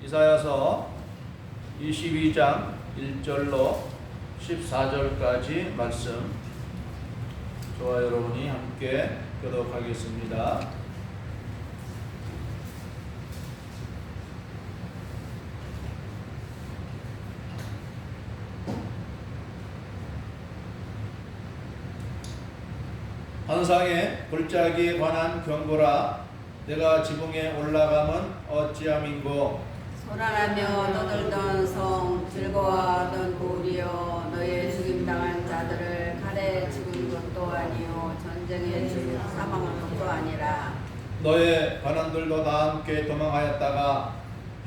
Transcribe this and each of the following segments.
이사야서 22장 1절로 14절까지 말씀 저와 여러분이 함께 교독하겠습니다. 환상의 골짜기에 관한 경고라. 내가 지붕에 올라가면 어찌함인고. 소란하며 떠들던 성, 즐거워하던 고리여, 너의 죽임당한 자들을 칼에 죽은 것도 아니요 전쟁에 죽은 사망한 것도 아니라. 너의 관원들도 다 함께 도망하였다가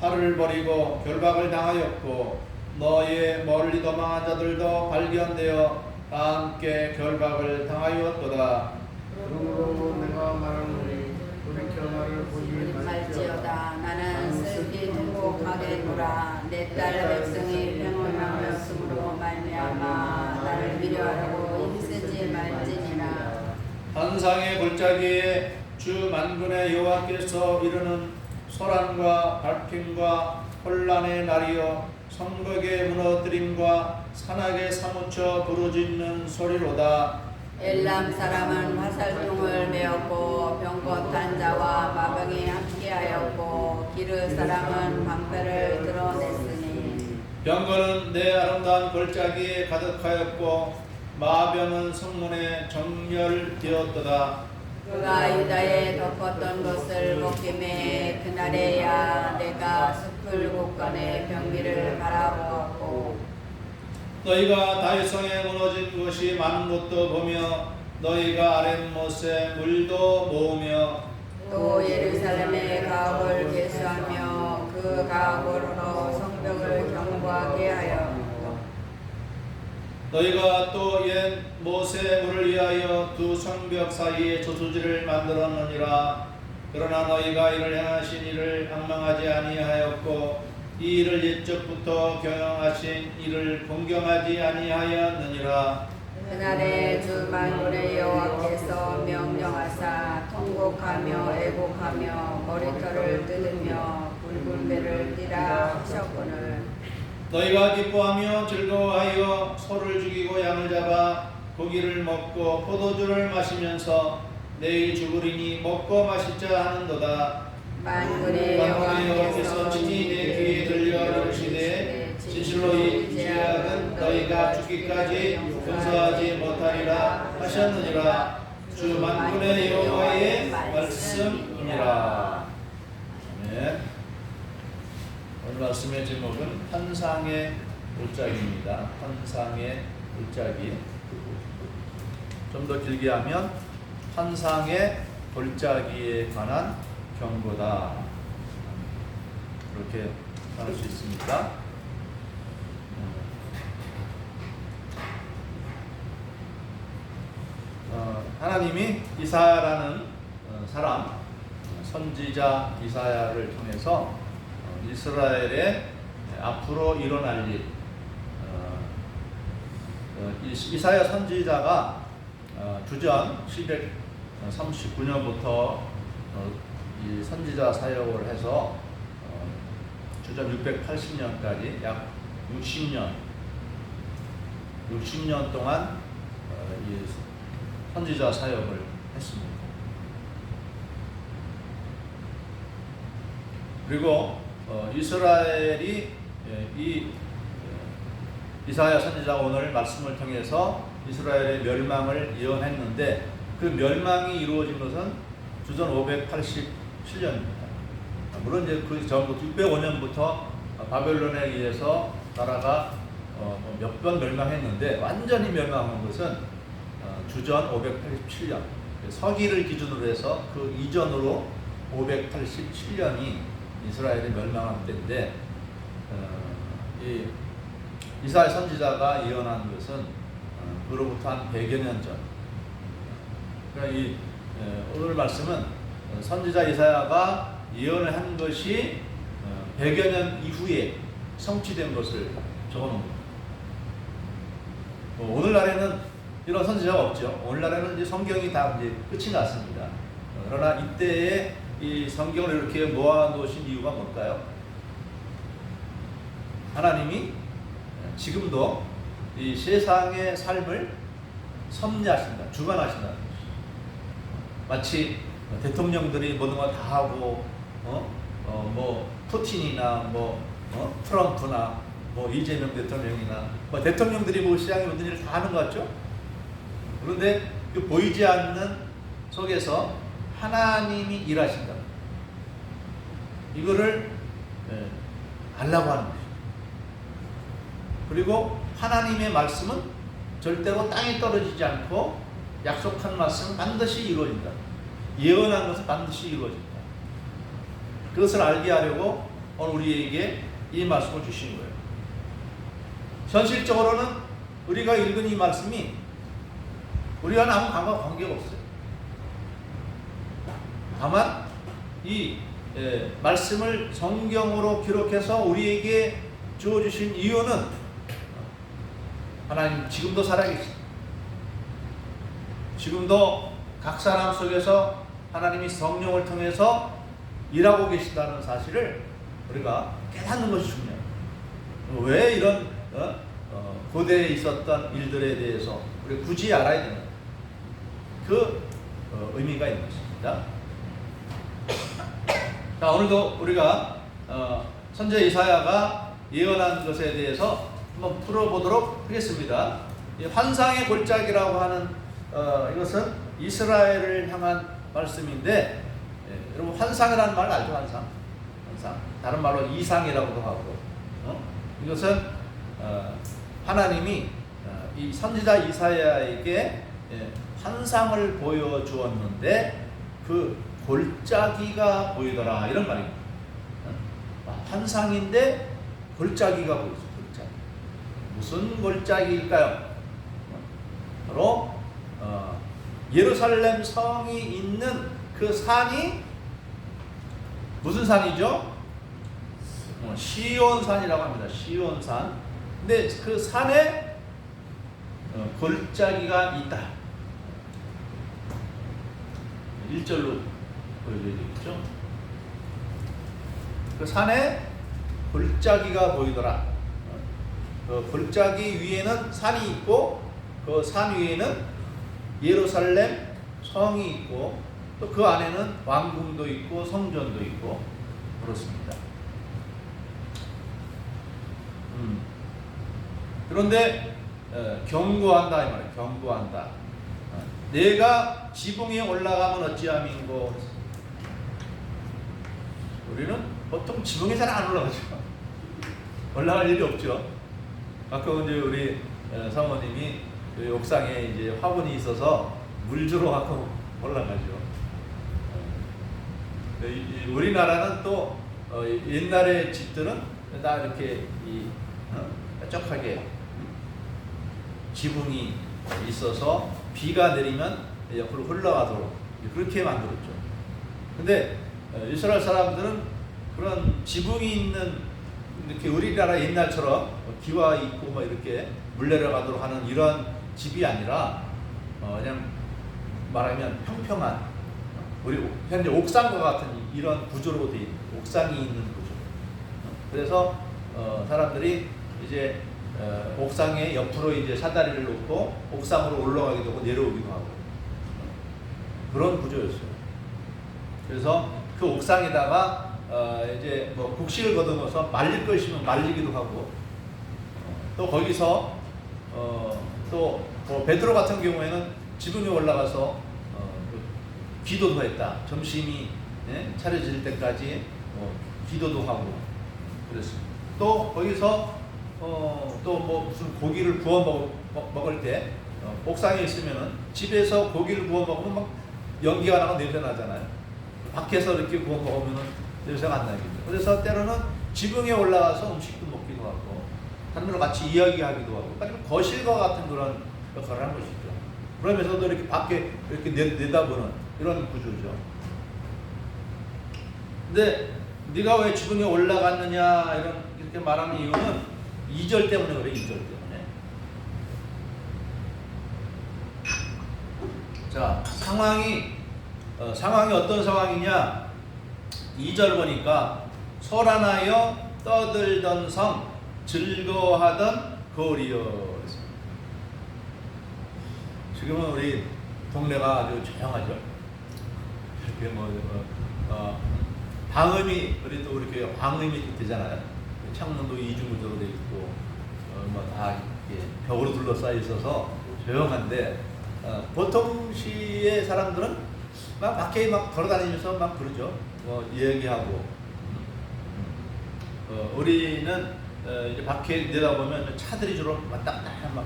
팔을 버리고 결박을 당하였고, 너의 멀리 도망한 자들도 발견되어 다 함께 결박을 당하였도다. 그러므로 내가 말하노니 돌이켜 나를 보지 말지어다. 나는 슬피 통곡하겠노라. 내 딸 백성이 평온하였으므로 말미암아 나를 미워하려고 힘쓰지 말지니라. 환상의 골짜기에 주 만군의 여호와께서 이르는 소란과 발핀과 혼란의 날이요 성벽의 무너뜨림과 산악에 사무쳐 부르짖는 소리로다. 엘람 사람은 화살통을 메었고 병것한 자와 마병이 함께하였고 기르 사람은 방패를 드러냈으니. 병거는 내 아름다운 골짜기에 가득하였고 마병은 성문에 정렬되었도다. 그가 유다에 덮었던 것을 먹기에 그날에야 내가 숲을 곳간의 병기를 바라보았고. 너희가 다윗성에 무너진 것이 많은 것도 보며 너희가 아랫못에 물도 모으며 또 예루살렘의 가옥을 개수하며 그 가옥으로 성벽을 견고하게 하여. 너희가 또 옛 못의 물을 위하여 두 성벽 사이에 저수지를 만들었느니라. 그러나 너희가 이를 행하신 이를 악망하지 아니하였고 이 일을 옛적부터 경영하신 이를 공경하지 아니하였느니라. 그날에 주 만군의 여호와께서 명령하사 통곡하며 애곡하며 머리털을 뜯으며 붉은 배를 띠라 하셨거늘. 너희가 기뻐하며 즐거워하여 소를 죽이고 양을 잡아 고기를 먹고 포도주를 마시면서 내일 죽으리니 먹고 마시자 하는도다. 만군의 여호와께서 친히 내 귀에 들려 이르시되 진실로 이 죄악은 너희가 죽기까지 용서하지 못하리라 하셨느니라. 주 만군의 여호와의 말씀이니라. 아멘. 오늘 말씀의 제목은 환상의 골짜기입니다. 환상의 골짜기. 좀 더 길게 하면 환상의 골짜기에 관한 경고다. 이렇게 할 수 있습니다. 하나님이 이사야라는 사람, 선지자 이사야를 통해서 이스라엘의 앞으로 일어날 일, 이사야 선지자가 주전 739년부터 이 선지자 사역을 해서 주전 680년까지 약 60년 동안 이 선지자 사역을 했습니다. 그리고 이스라엘이 이 이사야 선지자가 오늘 말씀을 통해서 이스라엘의 멸망을 예언했는데 그 멸망이 이루어진 것은 주전 587년입니다. 물론 이제 그 전부터 605년부터 바벨론에 의해서 나라가 몇 번 멸망했는데 완전히 멸망한 것은 주전 587년 서기를 기준으로 해서 그 이전으로 587년이 이스라엘이 멸망한 때인데 이 이사야 선지자가 예언한 것은 그로부터 한 100여 년 전. 그러니까 이 오늘 말씀은 선지자 이사야가 예언을 한 것이 100여 년 이후에 성취된 것을 적어놓습니다. 오늘날에는 이런 선지자가 없죠. 오늘날에는 이제 성경이 다 이제 끝이 났습니다. 그러나 이때에 이 성경을 이렇게 모아놓으신 이유가 뭘까요? 하나님이 지금도 이 세상의 삶을 섭리하신다, 주관하신다. 마치 대통령들이 모든 걸 다 하고, 뭐 푸틴이나 트럼프나 이재명 대통령이나 대통령들이 시장에 모든 일을 다 하는 것 같죠? 그런데 그 보이지 않는 속에서 하나님이 일하신다. 이거를 알라고 하는 거죠. 그리고 하나님의 말씀은 절대로 땅에 떨어지지 않고 약속한 말씀은 반드시 이루어진다. 예언한 것은 반드시 이루어진다. 그것을 알게 하려고 오늘 우리에게 이 말씀을 주신 거예요. 현실적으로는 우리가 읽은 이 말씀이 우리와 아무 관계가 없어요. 다만 이 말씀을 성경으로 기록해서 우리에게 주어주신 이유는 하나님 지금도 살아계십니다. 지금도 각 사람 속에서 하나님이 성령을 통해서 일하고 계신다는 사실을 우리가 깨닫는 것이 중요해요. 왜 이런 고대에 있었던 일들에 대해서 우리 굳이 알아야 되는 그 의미가 있는 것입니다. 자, 오늘도 우리가 선지자 이사야가 예언한 것에 대해서 한번 풀어보도록 하겠습니다. 이 환상의 골짜기라고 하는 이것은 이스라엘을 향한 말씀인데, 여러분 환상이라는 말 알죠? 환상. 다른 말로 이상이라고도 하고, 이것은 하나님이 이 선지자 이사야에게 환상을 보여주었는데 그 골짜기가 보이더라, 이런 말입니다. 환상인데 골짜기가 보이죠. 골짜기. 무슨 골짜기일까요? 바로 예루살렘 성이 있는 그 산이 무슨 산이죠? 시온산이라고 합니다. 시온산. 근데 그 산에 골짜기가 있다. 1절로 보여줘야 되겠죠? 그 산에 골짜기가 보이더라. 그 골짜기 위에는 산이 있고 그 산 위에는 예루살렘 성이 있고 또 그 안에는 왕궁도 있고 성전도 있고 그렇습니다. 그런데 경고한다 이 말이에요. 경고한다. 내가 지붕에 올라가면 어찌함인고. 우리는 보통 지붕에 잘 안 올라가죠. 올라갈 일이 없죠. 아까 이제 우리 사모님이 그 옥상에 이제 화분이 있어서 물 주러 가고 올라가죠. 우리나라는 또 옛날의 집들은 다 이렇게 뾰족하게 지붕이 있어서 비가 내리면 옆으로 흘러가도록 그렇게 만들었죠. 근데 이스라엘 사람들은 그런 지붕이 있는 이렇게 우리나라 옛날처럼 기와 있고 이렇게 물 내려가도록 하는 이런 집이 아니라 그냥 말하면 평평한 우리 현재 옥상과 같은 이런 구조로 되어 있는 옥상이 있는 구조. 그래서 사람들이 이제 옥상에 옆으로 이제 사다리를 놓고 옥상으로 올라가기도 하고 내려오기도 하고 그런 구조였어요. 그래서 그 옥상에다가 이제 곡식을 거둬서 말릴 것이면 말리기도 하고 또 거기서 또 베드로 같은 경우에는 지붕에 올라가서 기도도 했다. 점심이 차려질 때까지 기도도 하고 그랬습니다. 또 거기서 또 무슨 고기를 구워 먹을 때 옥상에 있으면은 집에서 고기를 구워 먹으면 막 연기가 나고 냄새 나잖아요. 밖에서 이렇게 구워 먹으면은 냄새가 안 나겠죠. 그래서 때로는 지붕에 올라가서 음식도 먹기도 하고 사람들과 같이 이야기하기도 하고 아니면 거실과 같은 그런 역할을 한 것이죠. 그러면서도 이렇게 밖에 이렇게 내다보는 이런 구조죠. 근데 네가 왜 지붕에 올라갔느냐 이렇게 말하는 이유는 2절 때문에 그래. 2절 때문에. 자, 상황이 어떤 상황이냐? 2절 보니까 소란하여 떠들던 성 즐거워하던 거울이여. 지금은 우리 동네가 아주 조용하죠. 이렇게 방음이, 우리 또 우리 교회 방음이 되잖아요. 창문도 이중구조로 돼 있고 다 이렇게 벽으로 둘러싸여 있어서 조용한데, 보통 시의 사람들은 막 밖에 막 걸어다니면서 막 그러죠. 이야기하고. 우리는 이제 밖에 내다보면 차들이 주로 왔다 갔다 막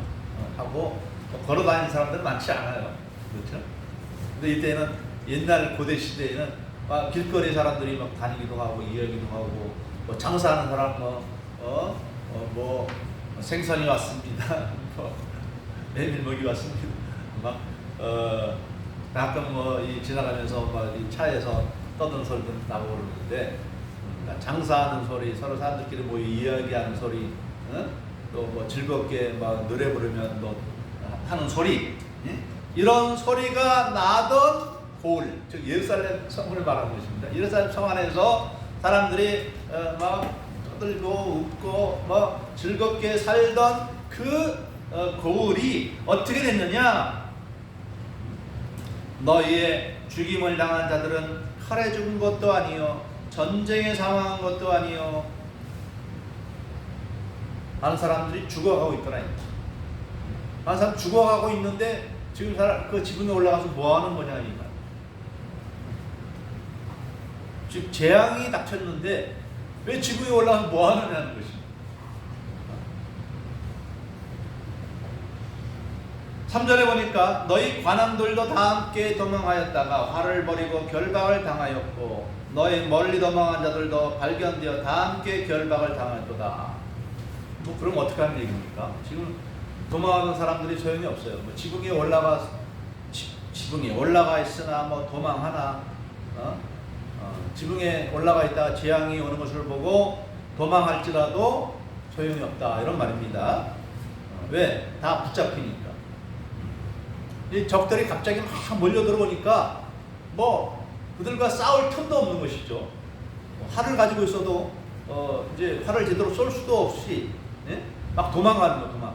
하고 걸어다니는 사람들은 많지 않아요. 그렇죠? 근데 이때는 옛날 고대 시대에는 막 길거리 사람들이 막 다니기도 하고 이야기도 하고, 뭐 장사하는 사람 뭐 생선이 왔습니다. 뭐 메밀먹이 왔습니다. 막 가끔 이 지나가면서 막 이 차에서 떠드는 소리도 나고 그러는데, 장사하는 소리, 서로 사람들끼리 뭐 이야기하는 소리, 또 뭐 즐겁게 막 노래 부르면 또 하는 소리, 이런 소리가 나던 고을, 즉 예루살렘 성을 말하는 것입니다. 예루살렘 성 안에서 사람들이 막 떠들고 웃고 뭐 즐겁게 살던 그 고을이 어떻게 됐느냐? 너희의 죽임을 당한 자들은 칼에 죽은 것도 아니요 전쟁에 사망한 것도 아니요. 많은 사람들이 죽어가고 있더라. 많은 사람 죽어가고 있는데 지금 그 지붕에 올라가서 뭐 하는 거냐 이 말. 즉 재앙이 닥쳤는데 왜 지붕에 올라가서 뭐 하느냐는 것입니다. 3절에 보니까 너희 관함들도 다 함께 도망하였다가 화를 벌이고 결박을 당하였고 너희 멀리 도망한 자들도 발견되어 다 함께 결박을 당하였도다. 뭐 그럼 어떻게 하는 얘기입니까? 지금 도망하는 사람들이 소용이 없어요. 뭐 지붕에 올라가 있으나 뭐 도망하나, 지붕에 올라가 있다가 재앙이 오는 것을 보고 도망할지라도 소용이 없다, 이런 말입니다. 왜? 다 붙잡히니까. 이 적들이 갑자기 막 몰려 들어오니까 뭐 그들과 싸울 틈도 없는 것이죠. 활을 가지고 있어도 이제 활을 제대로 쏠 수도 없이 막 도망가는 거, 도망.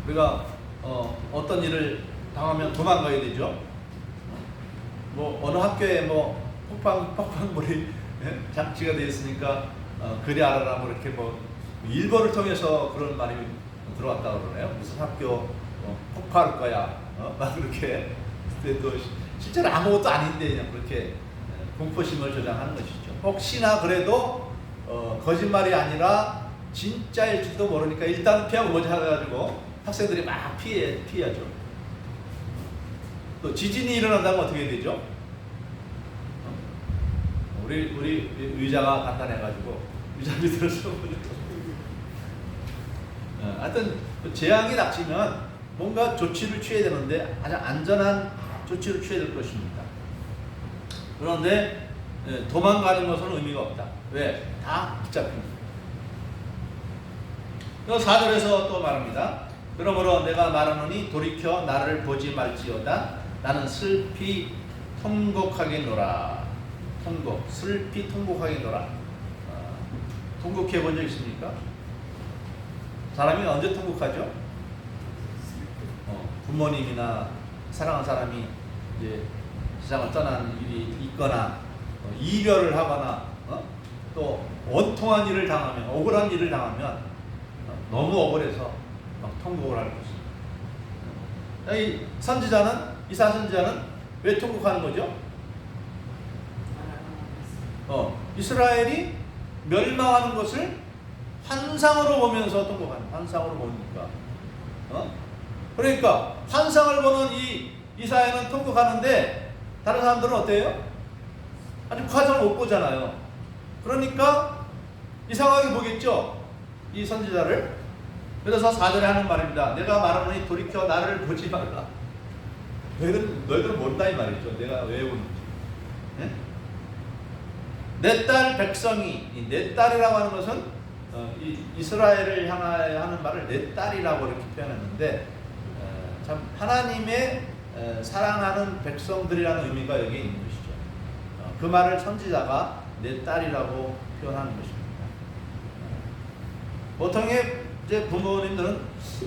우리가 어떤 일을 당하면 도망가야 되죠. 뭐 어느 학교에 뭐 폭발물이 장치가 되어 있으니까 그리 알아라 뭐 이렇게 뭐 일본을 통해서 그런 말이 들어왔다 그러네요. 무슨 학교 폭파할 거야, 막 그렇게. 근데 또 실제로 아무것도 아닌데 그냥 그렇게 공포심을 조장하는 것이죠. 혹시나 그래도 거짓말이 아니라 진짜일지도 모르니까 일단 피하고 보자 해가지고 학생들이 막 피하죠. 또 지진이 일어난다면 어떻게 되죠? 우리 의자가 간단해가지고 의자 밑으로 하여튼 재앙이 닥치면 뭔가 조치를 취해야 되는데 아주 안전한 조치를 취해야 될 것입니다. 그런데 도망가는 것은 의미가 없다. 왜? 다 붙잡힙니다. 4절에서 또 말합니다. 그러므로 내가 말하노니 돌이켜 나를 보지 말지어다. 나는 슬피 통곡하게 노라. 슬피 통곡하게 노라. 통곡해 본 적 있습니까? 사람이 언제 통곡하죠? 부모님이나 사랑하는 사람이 이제 세상을 떠나는 일이 있거나 이별을 하거나 또 원통한 일을 당하면, 억울한 일을 당하면 너무 억울해서 막 통곡을 할 것입니다. 이 선지자는, 이사 선지자는 왜 통곡하는 거죠? 이스라엘이 멸망하는 것을 환상으로 보면서 통곡하는, 환상으로 보니까. 그러니까 환상을 보는 이 이사야는 통곡하는데 다른 사람들은 어때요? 아직 환상을 못 보잖아요. 그러니까 이상하게 보겠죠, 이 선지자를. 그래서 4절에 하는 말입니다. 내가 말하노니 돌이켜 나를 보지 말라. 너희들은 모른다 이 말이죠. 내가 왜 보는지. 내 딸 백성이, 이 내 딸이라고 하는 것은 이스라엘을 향하여 하는 말을 내 딸이라고 이렇게 표현했는데, 참 하나님의 사랑하는 백성들이라는 의미가 여기에 있는 것이죠. 그 말을 선지자가 내 딸이라고 표현하는 것입니다. 보통의 이제 부모님들은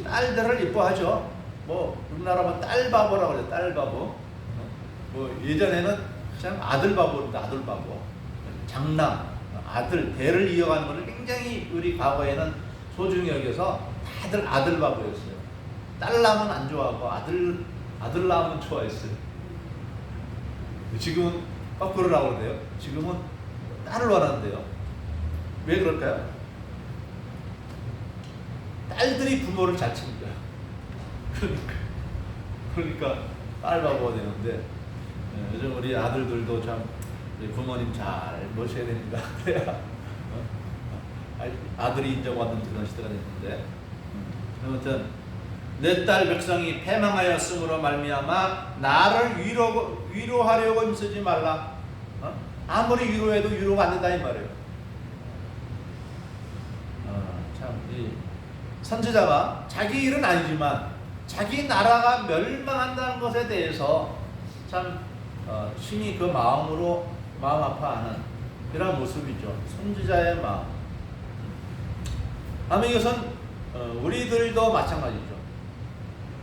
딸들을 이뻐하죠. 뭐 우리나라면 딸바보라고 그래요. 딸바보. 뭐 예전에는 그냥 아들바보입니다. 아들바보. 장남, 아들, 대를 이어가는 것을 굉장히 우리 과거에는 소중히 여겨서 다들 아들바보였어요. 딸 낳으면 안 좋아하고 아들 낳으면 좋아했어요. 지금은 거꾸로라고 그래요. 지금은 딸을 원하는데요. 왜 그럴까요? 딸들이 부모를 잘 칩니다. 그러니까 딸바보가 되는데 요즘 우리 아들들도 참 부모님 잘 모셔야 됩니다. 그래야 아들이 인정받는 그런 시대가 됐는데 아무튼 내 딸 백성이 패망하였으므로 말미암아 나를 위로하려고 힘쓰지 말라. 아무리 위로해도 위로가 안 된다 이 말이에요. 참 이 선지자가 자기 일은 아니지만 자기 나라가 멸망한다는 것에 대해서 참 심히 그 마음 아파하는 이런 모습이죠. 선지자의 마음. 아마 이것은 우리들도 마찬가지죠.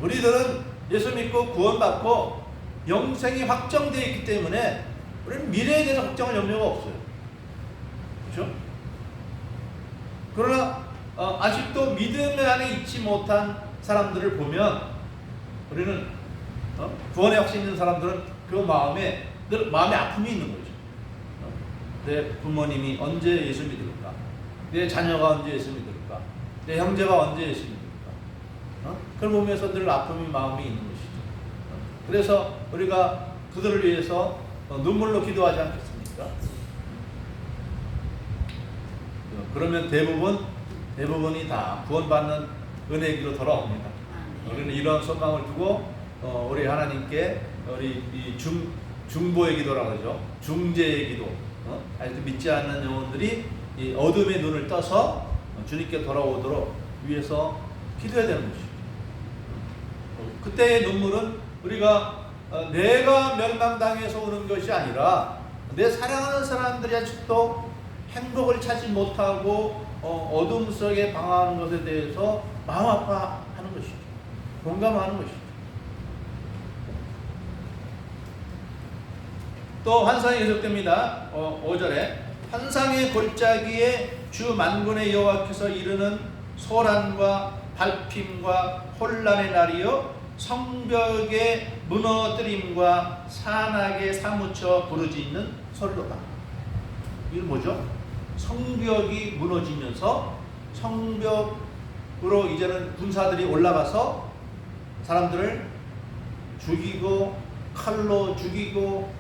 우리들은 예수 믿고 구원받고 영생이 확정되어 있기 때문에 우리는 미래에 대해서 걱정할 염려가 없어요. 그렇죠? 그러나 아직도 믿음 안에 있지 못한 사람들을 보면 우리는 구원에 확신 있는 사람들은 그 마음에 늘 마음의 아픔이 있는 거죠. 내 부모님이 언제 예수 믿을까? 내 자녀가 언제 예수 믿을까? 내 형제가 언제 예수 믿을까? 그걸 보면서 늘 아픔이 마음이 있는 것이죠. 그래서 우리가 그들을 위해서 눈물로 기도하지 않겠습니까? 그러면 대부분이 다 구원받는 은혜의 길로 돌아옵니다. 우리는 이런 소망을 두고 우리 하나님께 우리 이 중보의 기도라고 하죠. 중재의 기도. 아직도 믿지 않는 영혼들이 이 어둠의 눈을 떠서 주님께 돌아오도록 위해서 기도해야 되는 것이죠. 그때의 눈물은 우리가 내가 멸망당해서 오는 것이 아니라 내 사랑하는 사람들이 아직도 행복을 찾지 못하고 어둠 속에 방황하는 것에 대해서 마음 아파하는 것이죠. 공감하는 것이죠. 또 환상이 계속됩니다. 5절에 환상의 골짜기에 주 만군의 여호와께서 이르는 소란과 발핌과 혼란의 날이요 성벽의 무너뜨림과 산악에 사무쳐 부르짖는 소리로다. 이건 뭐죠? 성벽이 무너지면서 성벽으로 이제는 군사들이 올라가서 사람들을 죽이고 칼로 죽이고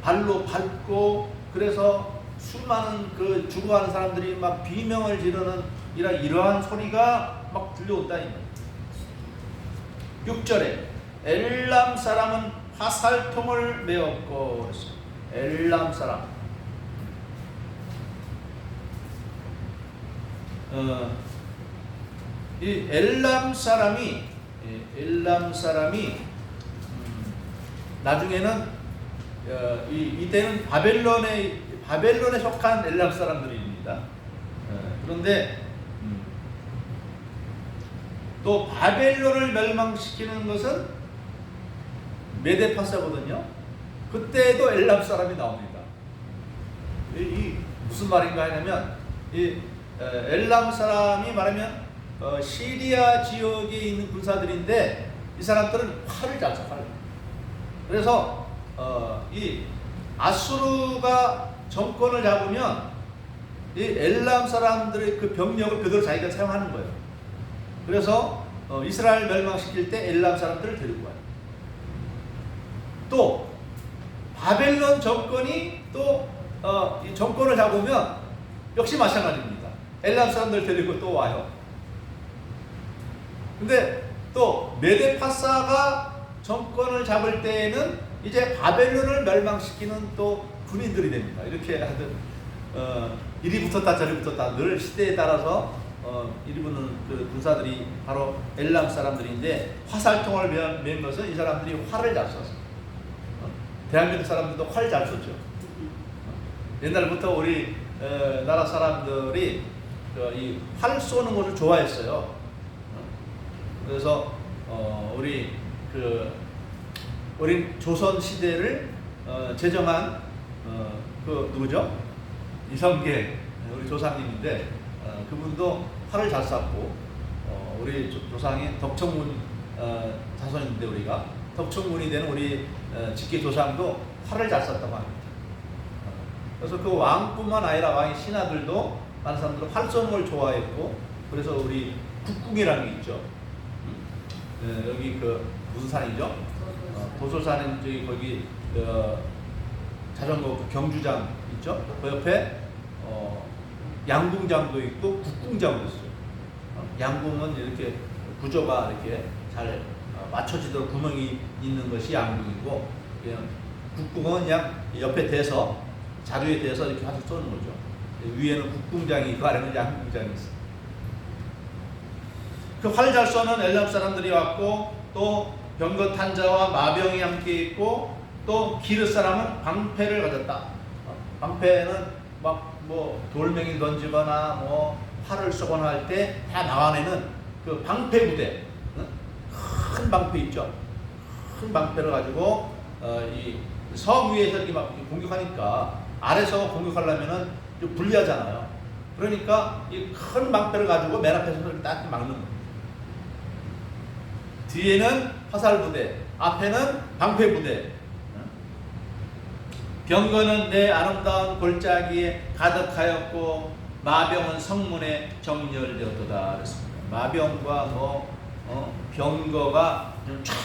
발로 밟고 그래서 수많은 그 죽어가는 사람들이 막 비명을 지르는 이러한 소리가 막 들려온다. 6절에 엘람 사람은 화살통을 메었고 엘람 사람 이 엘람 사람이 나중에는 이때는 바벨론에 속한 엘람 사람들입니다. 그런데 또 바벨론을 멸망시키는 것은 메데파사거든요. 그때도 엘람 사람이 나옵니다. 이 무슨 말인가 하냐면 이 엘람 사람이 말하면 시리아 지역에 있는 군사들인데 이 사람들은 활을 잘 써. 그래서 이 아수르가 정권을 잡으면 이 엘람 사람들의 그 병력을 그대로 자기가 사용하는 거예요. 그래서 이스라엘 멸망시킬 때 엘람 사람들을 데리고 와요. 또 바벨론 정권이 또 이 정권을 잡으면 역시 마찬가지입니다. 엘람 사람들 데리고 또 와요. 근데 또 메데파사가 정권을 잡을 때에는 이제 바벨론을 멸망시키는 또 군인들이 됩니다. 이렇게 하여튼 이리 붙었다 저리 붙었다 늘 시대에 따라서 이리 붙는 그 군사들이 바로 엘람 사람들인데 화살통을 맨 것은 이 사람들이 활을 잘 썼어요. 대한민국 사람들도 활 잘 썼죠. 옛날부터 우리 나라 사람들이 이 활 쏘는 것을 좋아했어요. 그래서 우리 조선 시대를 제정한 그 누구죠? 이성계 우리 조상님인데 그분도 활을 잘 쐈고 우리 조상이 덕천문 자손인데 우리가 덕천문이 되는 우리 직계 조상도 활을 잘 쐈다고 합니다. 그래서 그 왕뿐만 아니라 왕의 신하들도 많은 사람들은 활 쏘는 걸 좋아했고 그래서 우리 국궁이라는 게 있죠. 여기 그 무슨 산이죠? 도솔산에 저기 거기 자전거 경주장 있죠? 그 옆에 양궁장도 있고 국궁장도 있어요. 양궁은 이렇게 구조가 이렇게 잘 맞춰지도록 구멍이 있는 것이 양궁이고 그냥 국궁은 그냥 옆에 대서 자루에 대서 이렇게 활을 쏘는 거죠. 위에는 국궁장이 있고 아래는 양궁장이 있어요. 그 활 잘 쏘는 엘람 사람들이 왔고 또 병거탄자와 마병이 함께 있고 또 기르 사람은 방패를 가졌다. 방패는 막 뭐 돌멩이 던지거나 뭐 활을 쏘거나 할 때 다 나와내는 그 방패 부대, 큰 방패 있죠. 큰 방패를 가지고 이 성 위에서 이렇게 막 공격하니까 아래서 공격하려면은 좀 불리하잖아요. 그러니까 이 큰 방패를 가지고 맨 앞에서 이렇게 딱 막는 거예요. 뒤에는 화살 부대, 앞에는 방패 부대. 병거는 내 아름다운 골짜기에 가득하였고 마병은 성문에 정렬되었도다 그랬습니다. 마병과 병거가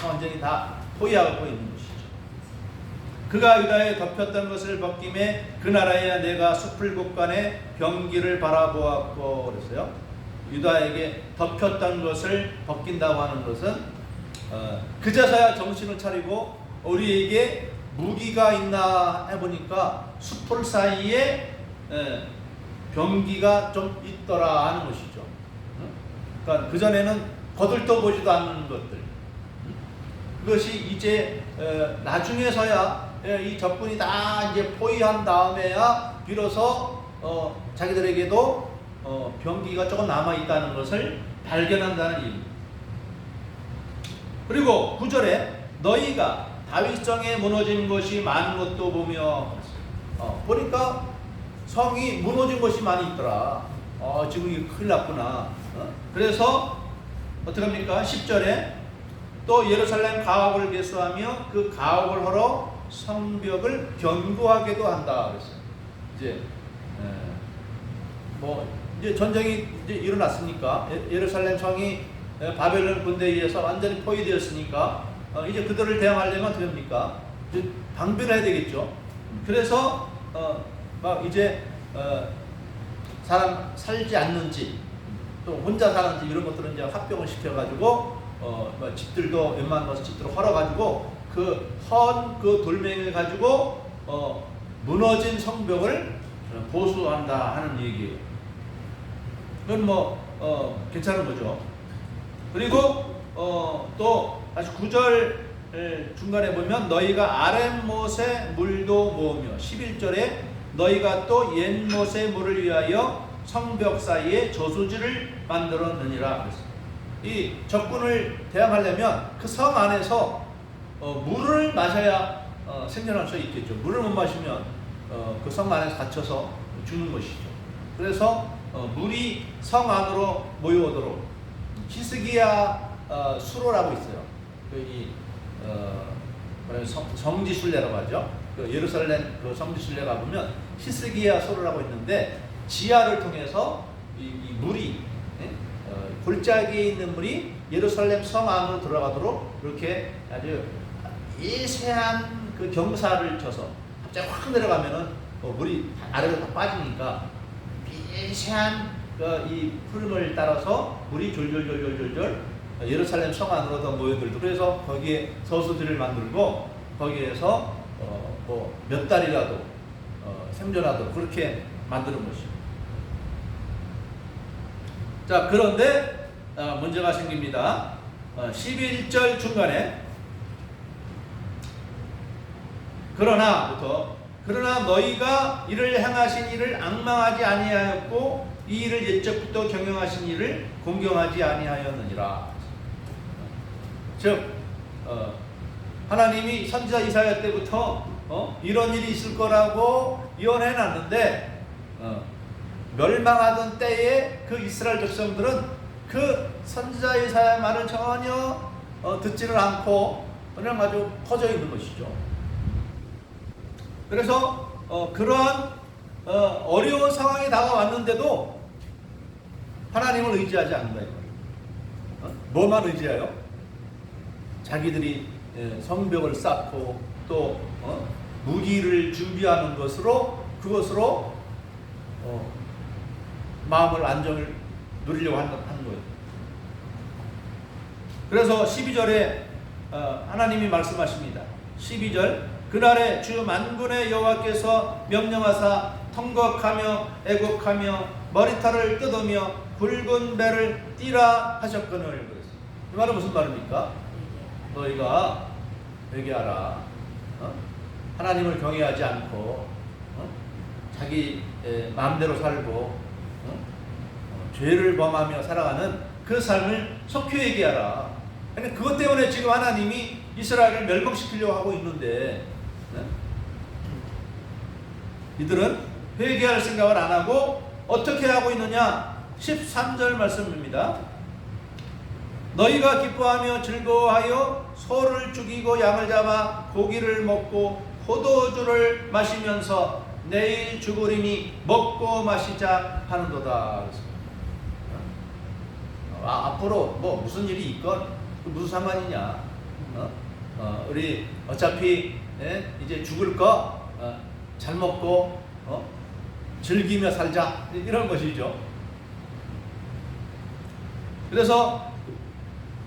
완전히 다 포위하고 있는 것이죠. 그가 유다에 덮였던 것을 벗김에 그 나라에 내가 숲을 곳간에 병기를 바라보았고 그랬어요. 유다에게 덮였던 것을 벗긴다고 하는 것은 그제서야 정신을 차리고 우리에게 무기가 있나 해보니까 숲풀 사이에 병기가 좀 있더라 하는 것이죠. 그러니까 그전에는 거들떠 보지도 않는 것들. 그것이 이제 나중에서야 이 적군이 다 이제 포위한 다음에야 비로소 자기들에게도 병기가 조금 남아있다는 것을 발견한다는 얘기입니다. 그리고 9절에 너희가 다윗성에 무너진 것이 많은 것도 보며 보니까 성이 무너진 것이 많이 있더라. 지금 이게 큰일 났구나. 그래서 어떻게 합니까? 10절에 또 예루살렘 가옥을 개수하며 그 가옥을 헐어 성벽을 견고하게도 한다. 그랬어요. 이제 전쟁이 이제 일어났으니까 예루살렘 성이 바벨론 군대에 의해서 완전히 포위되었으니까 이제 그들을 대항하려면 어떻게 합니까? 이제 방비를 해야 되겠죠. 그래서 막 이제 사람 살지 않는지 또 혼자 사는지 이런 것들은 이제 합병을 시켜가지고 집들도 웬만한 것을 집들을 헐어가지고 그 돌멩이를 가지고 무너진 성벽을 보수한다 하는 얘기예요. 그건 괜찮은 거죠. 그리고 또 다시 9절 중간에 보면 너희가 아랫못에 물도 모으며 11절에 너희가 또 옛못의 물을 위하여 성벽 사이에 저수지를 만들었느니라 그랬어요. 이 적군을 대항하려면 그 성 안에서 물을 마셔야 생존할 수 있겠죠. 물을 못 마시면 그 성 안에서 갇혀서 죽는 것이죠. 그래서 물이 성 안으로 모여오도록 히스기야 수로라고 있어요. 성지순례라고 하죠. 그 예루살렘 그 성지순례가 보면 히스기야 수로라고 있는데 지하를 통해서 이 물이 골짜기에 있는 물이 예루살렘 성 안으로 들어가도록 이렇게 아주 미세한 그 경사를 쳐서 갑자기 확 내려가면은 물이 아래로 다 빠지니까 미세한 이 흐름을 따라서 물이 졸졸졸졸졸 예루살렘 성 안으로 더 모여들고 그래서 거기에 저수지를 만들고 거기에서 몇 달이라도 생존하도록 그렇게 만드는 것이죠. 자, 그런데 문제가 생깁니다. 11절 중간에 그러나부터 그러나 너희가 이를 행하신 이를 악망하지 아니하였고 이 일을 옛적부터 경영하신 이를 공경하지 아니하였느니라. 즉 하나님이 선지자 이사야 때부터 이런 일이 있을 거라고 예언해 놨는데 멸망하던 때에 그 이스라엘 백성들은 그 선지자 이사야 말을 전혀 듣지를 않고 그냥 아주 퍼져 있는 것이죠. 그래서 그러한 어려운 상황이 다가왔는데도 하나님을 의지하지 않는다. 뭐만 의지해요? 자기들이 성벽을 쌓고 또 무기를 준비하는 것으로 그것으로 마음을 안정을 누리려고 하는 거예요. 그래서 12절에 하나님이 말씀하십니다. 12절 그날에 주 만군의 여호와께서 명령하사 통곡하며 애곡하며 머리털을 뜯으며 굵은 배를 띠라 하셨거늘 그랬어요. 이 말은 무슨 말입니까? 너희가 회개하라. 하나님을 경외하지 않고 자기 마음대로 살고 죄를 범하며 살아가는 그 삶을 속히 회개하라. 그러니까 그것 때문에 지금 하나님이 이스라엘을 멸망시키려고 하고 있는데 이들은 회개할 생각을 안 하고 어떻게 하고 있느냐? 13절 말씀입니다. 너희가 기뻐하며 즐거워하여 소를 죽이고 양을 잡아 고기를 먹고 포도주를 마시면서 내일 죽으리니 먹고 마시자 하는도다. 앞으로 뭐 무슨 일이 있건 무슨 상관이냐? 우리 어차피 이제 죽을 거 잘 먹고 즐기며 살자 이런 것이죠. 그래서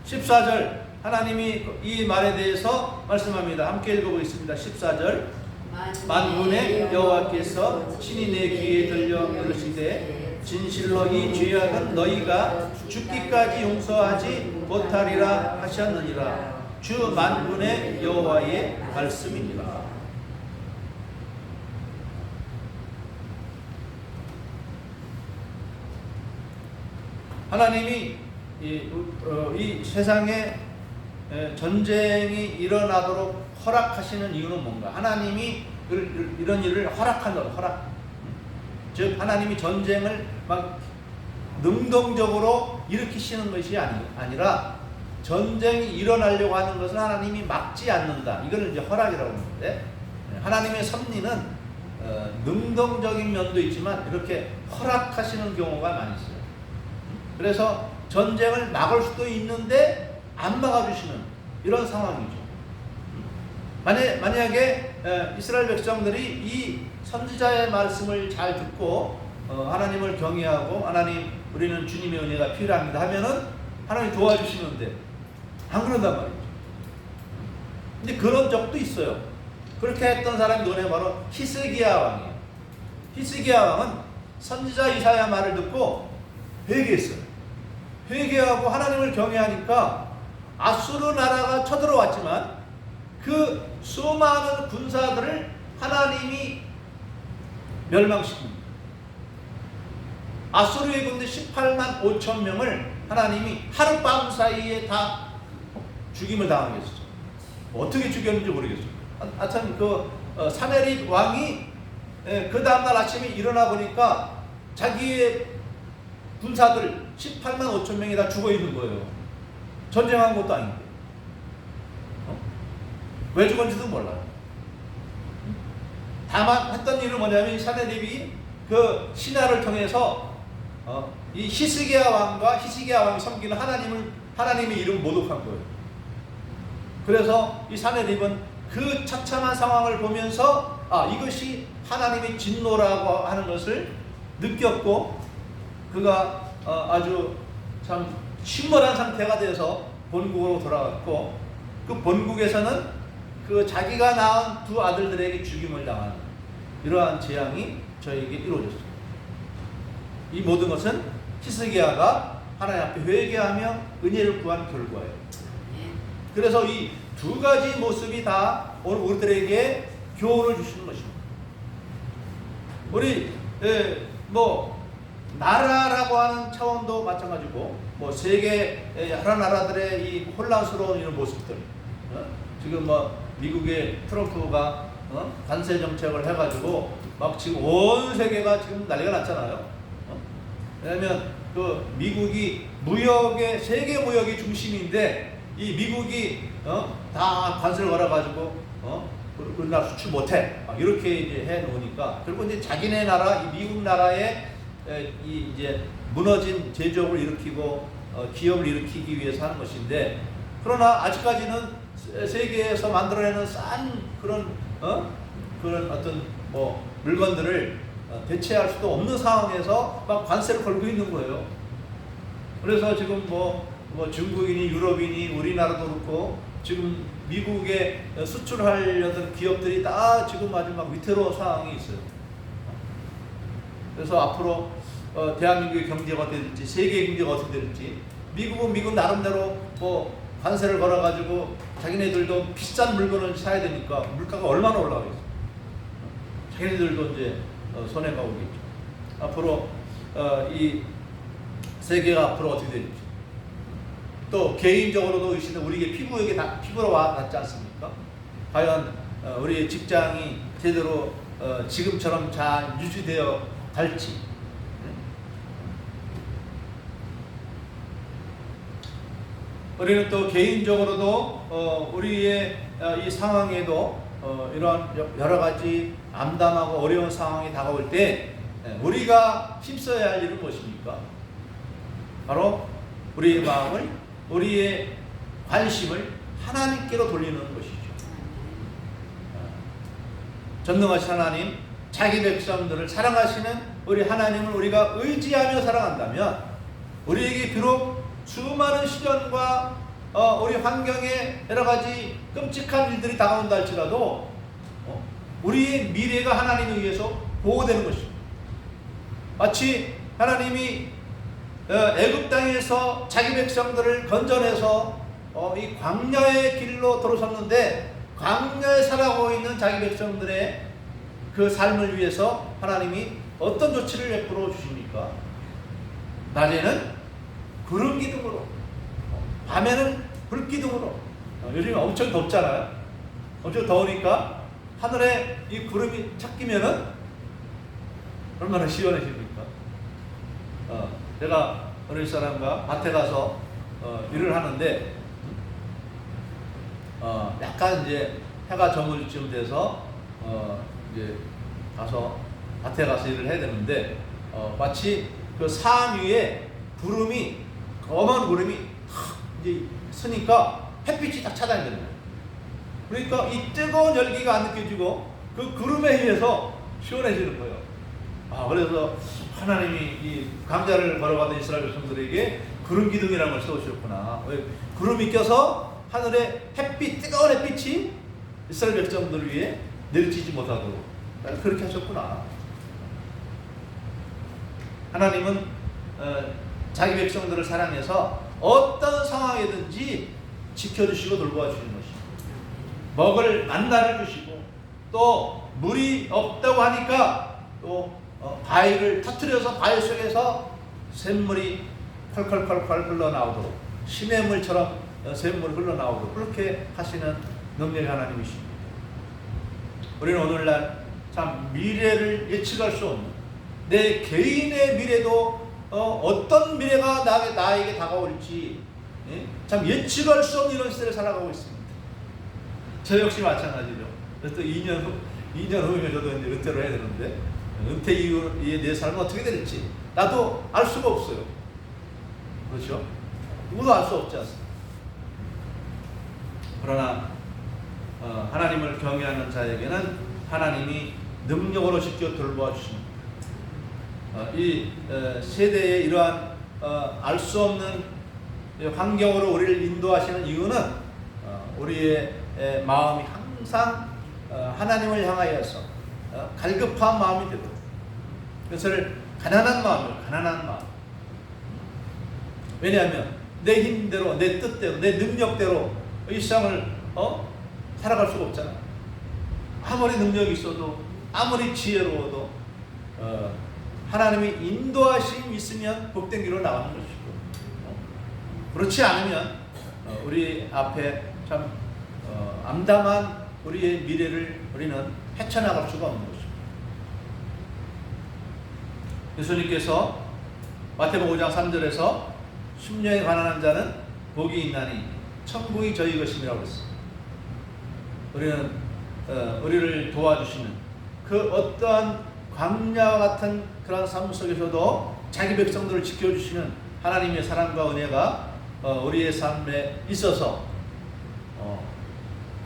14절 하나님이 이 말에 대해서 말씀합니다. 함께 읽어보겠습니다. 14절 만군의 여호와께서 친히 내 귀에 들려 이르시되 진실로 이 죄악은 너희가 죽기까지 용서하지 못하리라 하셨느니라. 주 만군의 여호와의 말씀입니다. 하나님이 이 세상에 전쟁이 일어나도록 허락하시는 이유는 뭔가? 하나님이 이런 일을 허락한다. 허락. 즉 하나님이 전쟁을 막 능동적으로 일으키시는 것이 아니라 전쟁이 일어나려고 하는 것은 하나님이 막지 않는다. 이걸 이제 허락이라고 하는데 하나님의 섭리는 능동적인 면도 있지만 이렇게 허락하시는 경우가 많이 있어요. 그래서 전쟁을 막을 수도 있는데 안 막아주시는 이런 상황이죠. 만약에 이스라엘 백성들이 이 선지자의 말씀을 잘 듣고 하나님을 경외하고 하나님 우리는 주님의 은혜가 필요합니다 하면은 하나님 도와주시는데 안 그런단 말이죠. 근데 그런 적도 있어요. 그렇게 했던 사람이 누구냐? 바로 히스기야 왕이에요. 히스기야 왕은 선지자 이사야 말을 듣고 회개했어요. 회개하고 하나님을 경외하니까 아수르 나라가 쳐들어왔지만 그 수많은 군사들을 하나님이 멸망시킵니다. 아수르의 군대 18만 5천 명을 하나님이 하룻밤 사이에 다 죽임을 당하게 했었죠. 어떻게 죽였는지 모르겠어요. 하여튼 사네립 왕이 그 다음날 아침에 일어나 보니까 자기의 군사들 18만 5천 명이 다 죽어 있는 거예요. 전쟁한 것도 아닌데. 왜 죽었는지도 몰라요. 다만 했던 일은 뭐냐면 사네립이 그 신하를 통해서 이 히스기야 왕과 히스기야 왕이 섬기는 하나님의 이름을 모독한 거예요. 그래서 이 사네립은 그 처참한 상황을 보면서 이것이 하나님의 진노라고 하는 것을 느꼈고 그가 아주 참 침몰한 상태가 돼서 본국으로 돌아갔고 그 본국에서는 그 자기가 낳은 두 아들들에게 죽임을 당하는 이러한 재앙이 저에게 이루어졌습니다. 이 모든 것은 히스기야가 하나님 앞에 회개하며 은혜를 구한 결과예요. 그래서 이 두 가지 모습이 다 오늘 우리들에게 교훈을 주시는 것입니다. 우리 뭐 나라라고 하는 차원도 마찬가지고 뭐 세계 여러 나라들의 이 혼란스러운 이런 모습들, 지금 뭐 미국의 트럼프가 관세 정책을 해가지고 막 지금 온 세계가 지금 난리가 났잖아요. 왜냐하면 그 미국이 무역의 세계 무역의 중심인데 이 미국이 다 관세를 걸어가지고 우리나라 수출 못해 이렇게 이제 해 놓으니까 결국 이제 자기네 나라 이 미국 나라의 이 이제 무너진 제조업을 일으키고 기업을 일으키기 위해서 하는 것인데, 그러나 아직까지는 세계에서 만들어내는 싼 그런 그런 어떤 뭐 물건들을 대체할 수도 없는 상황에서 막 관세를 걸고 있는 거예요. 그래서 지금 뭐 중국인이 유럽인이 우리나라도 그렇고 지금 미국에 수출하려던 기업들이 다 지금 아주 막 위태로운 상황이 있어요. 그래서 앞으로 대한민국의 경제가 어떻게 될지, 세계 경제가 어떻게 될지, 미국은 미국 나름대로 뭐 관세를 걸어가지고 자기네들도 비싼 물건을 사야 되니까 물가가 얼마나 올라가겠어요. 자기네들도 이제 손해가 오겠죠. 앞으로 이 세계가 앞으로 어떻게 될지, 또 개인적으로도 우리의 피부에게 피부로 닿지 않습니까? 과연 우리의 직장이 제대로 지금처럼 잘 유지되어 갈지, 우리는 또 개인적으로도 우리의 이 상황에도 이러한 여러 가지 암담하고 어려운 상황이 다가올 때 우리가 힘써야 할 일은 무엇입니까? 바로 우리의 마음을, 우리의 관심을 하나님께로 돌리는 것이죠. 전능하신 하나님, 자기 백성들을 사랑하시는 우리 하나님을 우리가 의지하며 살아간다면 우리에게 비록 수많은 시련과 우리 환경에 여러 가지 끔찍한 일들이 다가온다 할지라도 우리의 미래가 하나님에 의해서 보호되는 것입니다. 마치 하나님이 애굽 땅에서 자기 백성들을 건져내서 이 광야의 길로 들어섰는데, 광야에 살아가고 있는 자기 백성들의 그 삶을 위해서 하나님이 어떤 조치를 베풀어 주십니까? 낮에는 구름 기둥으로, 밤에는 불 기둥으로. 요즘 엄청 덥잖아요. 엄청 더우니까 하늘에 이 구름이 착 끼면은 얼마나 시원해집니까? 제가 어릴 사람과 밭에 가서 일을 하는데 약간 이제 해가 저물 쯤 돼서 이제 가서 밭에 가서 일을 해야 되는데 마치 그 산 위에 구름이, 검은 구름이 이제 서니까 햇빛이 딱 차단되는 거예요. 그러니까 이 뜨거운 열기가 안 느껴지고 그 구름에 의해서 시원해지는 거예요. 그래서 하나님이 이 강자를 걸어가던 이스라엘 백성들에게 구름 기둥이라는 걸 세우셨구나. 왜? 구름이 껴서 하늘에 햇빛, 뜨거운 햇빛이 이스라엘 백성들 위에 내리치지 못하도록 그렇게 하셨구나. 하나님은 자기 백성들을 사랑해서 어떤 상황이든지 지켜주시고 돌보아주시는 것입니다. 먹을 만나를 주시고, 또 물이 없다고 하니까 또 바위를 터뜨려서 바위 속에서 샘물이 콸콸콸콸 흘러나오도록, 시냇물처럼 샘물이 흘러나오도록 그렇게 하시는 능력의 하나님이십니다. 우리는 오늘날 참 미래를 예측할 수 없는, 내 개인의 미래도 어떤 미래가 나에게 다가올지 참 예측할 수 없는 이런 시대를 살아가고 있습니다. 저 역시 마찬가지죠. 또 2년 후면 저도 이제 은퇴를 해야 되는데, 은퇴 이후에 내 삶은 어떻게 될지 나도 알 수가 없어요. 그렇죠? 누구도 알 수 없지 않습니까? 그러나 하나님을 경외하는 자에게는 하나님이 능력으로 지켜 돌보아 주십니다. 이 세대에 이러한 알 수 없는 환경으로 우리를 인도하시는 이유는 우리의 마음이 항상 하나님을 향하여서 갈급한 마음이 되도록, 그것을 가난한 마음. 왜냐하면 내 힘대로, 내 뜻대로, 내 능력대로 이 세상을 살아갈 수가 없잖아. 아무리 능력이 있어도, 아무리 지혜로워도 하나님의 인도하심이 있으면 복된 길로 나가는 것이고, 그렇지 않으면 우리 앞에 참 암담한 우리의 미래를 우리는 헤쳐나갈 수가 없는 것입니다. 예수님께서 마태복음 5장 3절에서 심령이 가난한 자는 복이 있나니 천국이 저희 것임이라고 했습니다. 우리는 우리를 도와주시는 그 어떠한 광야와 같은 그런 삶 속에서도 자기 백성들을 지켜주시는 하나님의 사랑과 은혜가 우리의 삶에 있어서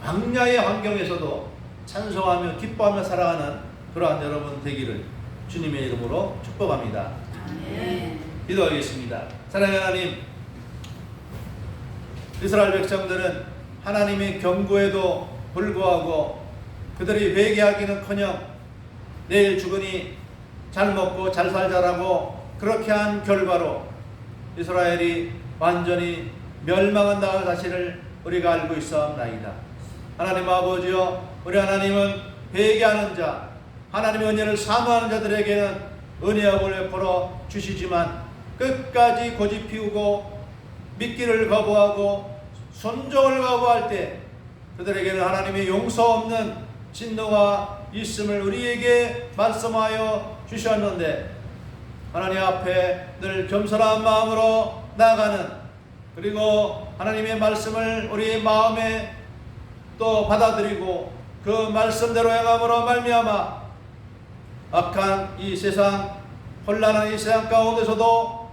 광야의 환경에서도 찬송하며 기뻐하며 살아가는 그러한 여러분 되기를 주님의 이름으로 축복합니다. 아멘. 기도하겠습니다. 사랑하는 하나님, 이스라엘 백성들은 하나님의 경고에도 불구하고 그들이 회개하기는커녕 내일 죽으니 잘 먹고 잘 살자라고 그렇게 한 결과로 이스라엘이 완전히 멸망한다는 사실을 우리가 알고 있사옵나이다. 하나님 아버지여, 우리 하나님은 회개하는 자, 하나님의 은혜를 사모하는 자들에게는 은혜와 복을 베풀어 주시지만 끝까지 고집 피우고 믿기를 거부하고 순종을 거부할 때 그들에게는 하나님의 용서 없는 진노가 있음을 우리에게 말씀하여 주셨는데, 하나님 앞에 늘 겸손한 마음으로 나아가는, 그리고 하나님의 말씀을 우리의 마음에 또 받아들이고 그 말씀대로 행함으로 말미암아 악한 이 세상, 혼란한 이 세상 가운데서도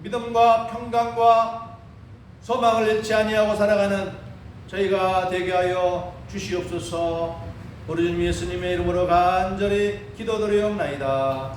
믿음과 평강과 소망을 잃지 아니하고 살아가는 저희가 되게 하여 주시옵소서. 우리 주님 예수님의 이름으로 간절히 기도드리옵나이다.